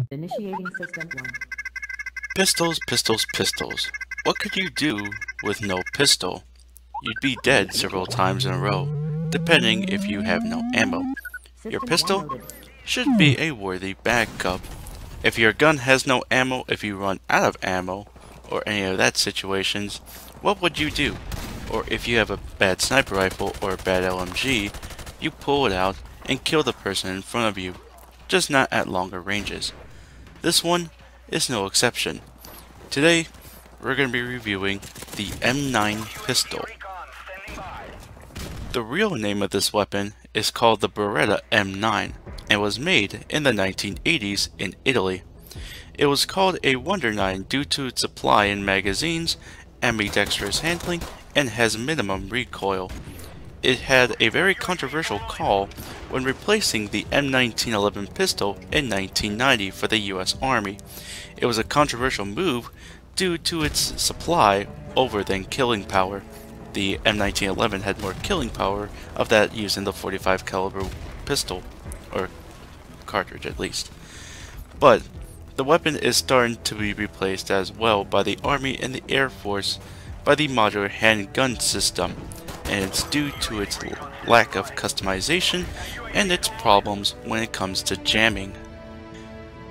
Initiating system 1. Pistols, pistols, pistols. What could you do with no pistol? You'd be dead several times in a row, depending if you have no ammo. Your System pistol downloaded. should be a worthy backup. If your gun has no ammo, if you run out of ammo, or any of that situations, what would you do? Or if you have a bad sniper rifle or a bad LMG, you pull it out and kill the person in front of you, just not at longer ranges. This one is no exception. Today, we're going to be reviewing the M9 pistol. The real name of this weapon is called the Beretta M9 and was made in the 1980s in Italy. It was called a Wonder 9 due to its supply in magazines, ambidextrous handling, and has minimum recoil. It had a very controversial call when replacing the M1911 pistol in 1990 for the US Army. It was a controversial move due to its supply over than killing power. The M1911 had more killing power of that used in the .45 caliber pistol, or cartridge at least. But the weapon is starting to be replaced as well by the Army and the Air Force by the modular handgun system, and it's due to its lack of customization and its problems when it comes to jamming.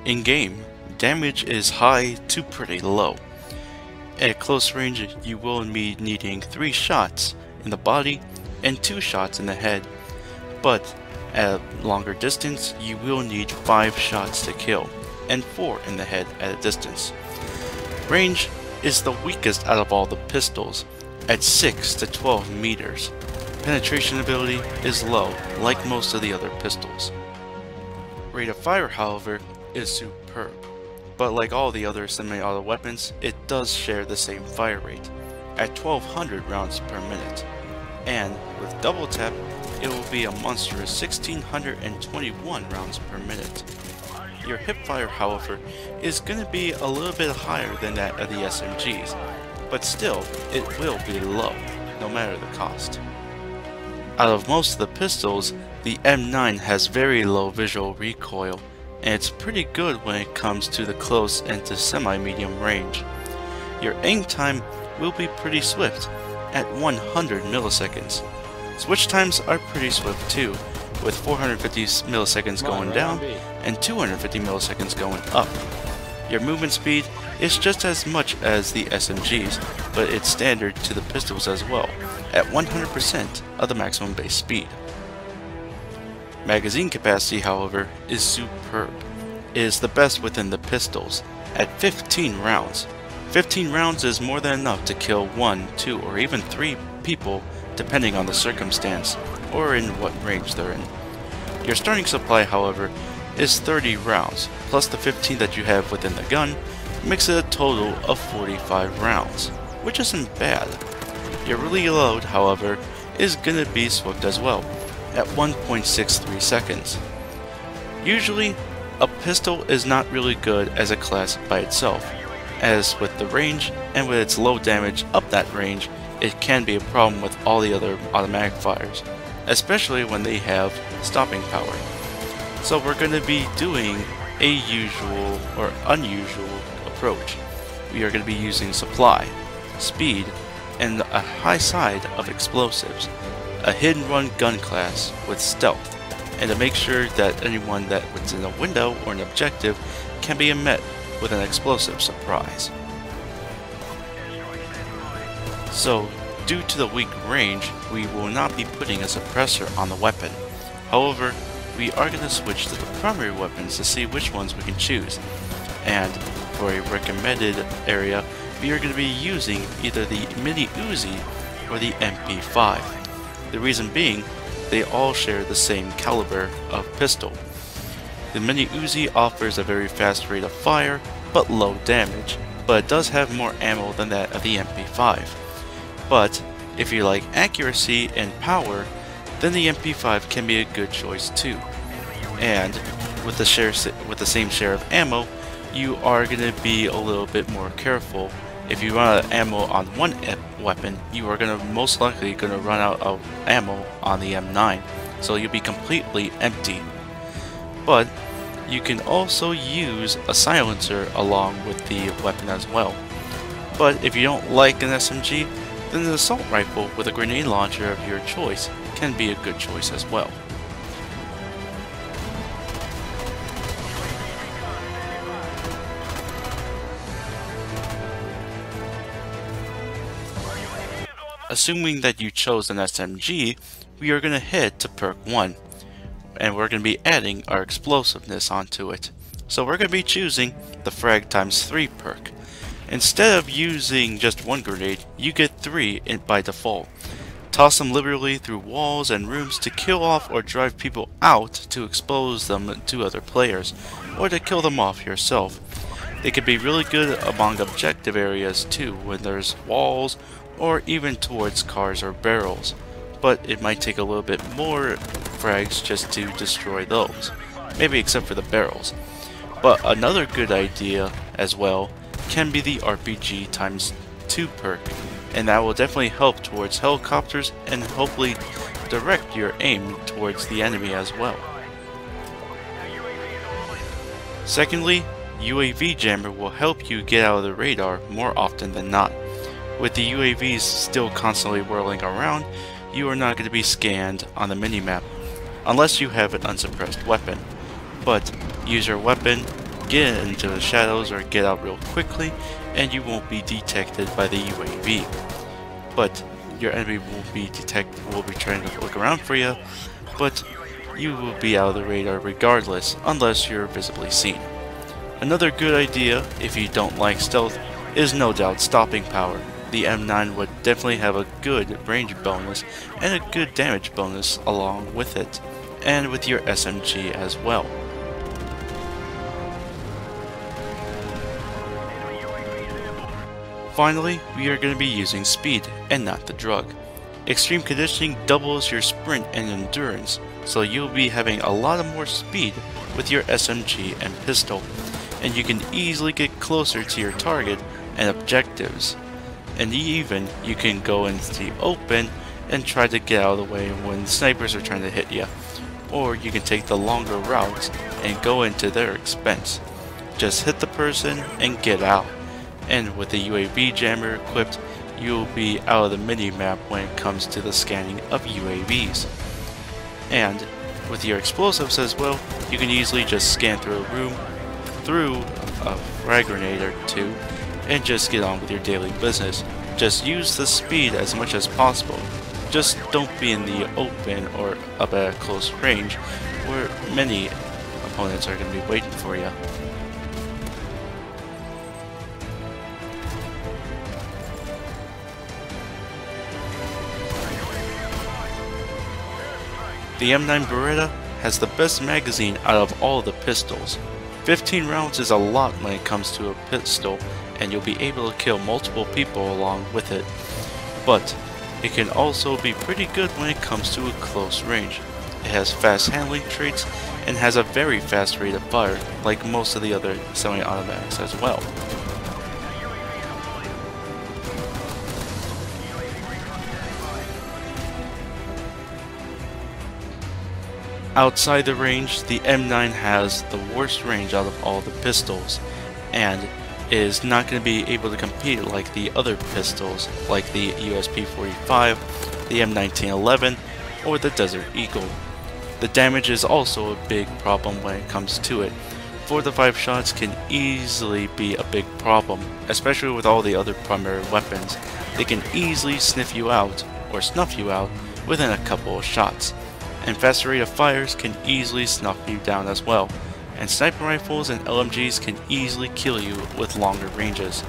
In game, damage is high to pretty low. At close range, you will be needing 3 shots in the body and 2 shots in the head, but at a longer distance, you will need 5 shots to kill, and 4 in the head at a distance. Range is the weakest out of all the pistols, at 6 to 12 meters. Penetration ability is low, like most of the other pistols. Rate of fire, however, is superb, but like all the other semi-auto weapons, it does share the same fire rate, at 1200 rounds per minute, and with double tap, it will be a monstrous 1621 rounds per minute. Your hipfire, however, is going to be a little bit higher than that of the SMGs, but still, it will be low, no matter the cost. Out of most of the pistols, the M9 has very low visual recoil, and it's pretty good when it comes to the close and to semi-medium range. Your aim time will be pretty swift, at 100 milliseconds. Switch times are pretty swift too, with 450 milliseconds going down and 250 milliseconds going up. Your movement speed is just as much as the SMGs, but it's standard to the pistols as well, at 100% of the maximum base speed. Magazine capacity, however, is superb. It is the best within the pistols, at 15 rounds. 15 rounds is more than enough to kill 1, 2, or even 3 people, depending on the circumstance, or in what range they're in. Your starting supply, however, is 30 rounds, plus the 15 that you have within the gun, makes it a total of 45 rounds, which isn't bad. Your reload, however, is gonna be swift as well, at 1.63 seconds. Usually, a pistol is not really good as a class by itself, as with the range and with its low damage up that range, it can be a problem with all the other automatic fires, especially when they have stopping power. So we're going to be doing a usual or unusual approach. We are going to be using supply, speed, and a high side of explosives, a hidden run gun class with stealth, and to make sure that anyone that was in a window or an objective can be met with an explosive surprise. So, due to the weak range, we will not be putting a suppressor on the weapon. However, we are going to switch to the primary weapons to see which ones we can choose. And for a recommended area, we are going to be using either the Mini-Uzi or the MP5. The reason being, they all share the same caliber of pistol. The Mini-Uzi offers a very fast rate of fire, but low damage, but it does have more ammo than that of the MP5. But if you like accuracy and power, then the MP5 can be a good choice too. And with the same share of ammo, you are going to be a little bit more careful. If you run out of ammo on one weapon, you are most likely going to run out of ammo on the M9, so you'll be completely empty. But You can also use a silencer along with the weapon as well. But if you don't like an SMG, then an assault rifle with a grenade launcher of your choice can be a good choice as well. Assuming that you chose an SMG, we are going to head to perk 1, and we're going to be adding our explosiveness onto it. So we're going to be choosing the frag times 3 perk. Instead of using just one grenade, you get 3 by default. Toss them liberally through walls and rooms to kill off or drive people out to expose them to other players, or to kill them off yourself. They can be really good among objective areas too, when there's walls, or even towards cars or barrels, but it might take a little bit more frags just to destroy those, maybe except for the barrels. But another good idea as well can be the RPG times 2 perk, and that will definitely help towards helicopters and hopefully direct your aim towards the enemy as well. Secondly, UAV jammer will help you get out of the radar more often than not. With the UAVs still constantly whirling around, you are not going to be scanned on the minimap, unless you have an unsuppressed weapon. But use your weapon, get into the shadows or get out real quickly, and you won't be detected by the UAV. But your enemy will be trying to look around for you, but you will be out of the radar regardless, unless you're visibly seen. Another good idea, if you don't like stealth, is no doubt stopping power. The M9 would definitely have a good range bonus and a good damage bonus along with it, and with your SMG as well. Finally, we are going to be using speed and not the drug. Extreme conditioning doubles your sprint and endurance, so you'll be having a lot more speed with your SMG and pistol, and you can easily get closer to your target and objectives. And even you can go into the open and try to get out of the way when snipers are trying to hit you. Or you can take the longer routes and go into their expense. Just hit the person and get out. And with the UAV jammer equipped, you'll be out of the mini-map when it comes to the scanning of UAVs. And with your explosives as well, you can easily just scan through a room, through a frag grenade or two, and just get on with your daily business. Just use the speed as much as possible. Just don't be in the open or up at a close range where many opponents are going to be waiting for you. The M9 Beretta has the best magazine out of all the pistols. 15 rounds is a lot when it comes to a pistol, and you'll be able to kill multiple people along with it. But it can also be pretty good when it comes to a close range. It has fast handling traits and has a very fast rate of fire, like most of the other semi-automatics as well. Outside the range, the M9 has the worst range out of all the pistols, and is not going to be able to compete like the other pistols, like the USP-45, the M1911, or the Desert Eagle. The damage is also a big problem when it comes to it. 4 to 5 shots can easily be a big problem, especially with all the other primary weapons. They can easily sniff you out, or snuff you out, within a couple of shots. And faster rate of fires can easily snuff you down as well. And sniper rifles and LMGs can easily kill you with longer ranges.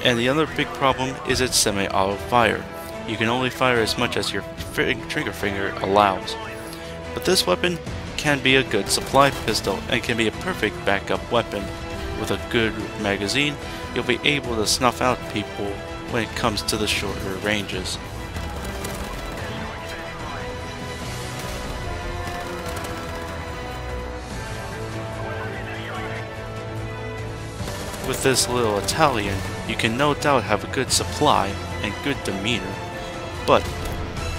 And the other big problem is its semi-auto fire. You can only fire as much as your trigger finger allows. But this weapon can be a good supply pistol and can be a perfect backup weapon. With a good magazine, you'll be able to snuff out people when it comes to the shorter ranges. With this little Italian, you can no doubt have a good supply and good demeanor, but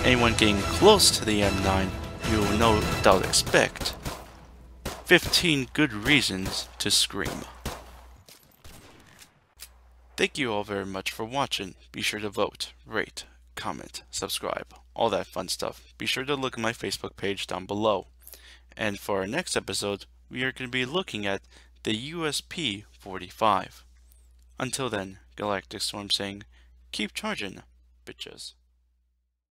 anyone getting close to the M9, you will no doubt expect 15 good reasons to scream. Thank you all very much for watching. Be sure to vote, rate, comment, subscribe, all that fun stuff. Be sure to look at my Facebook page down below. And for our next episode, we are going to be looking at the USP-45. Until then, GalacticStorm saying, keep charging, bitches.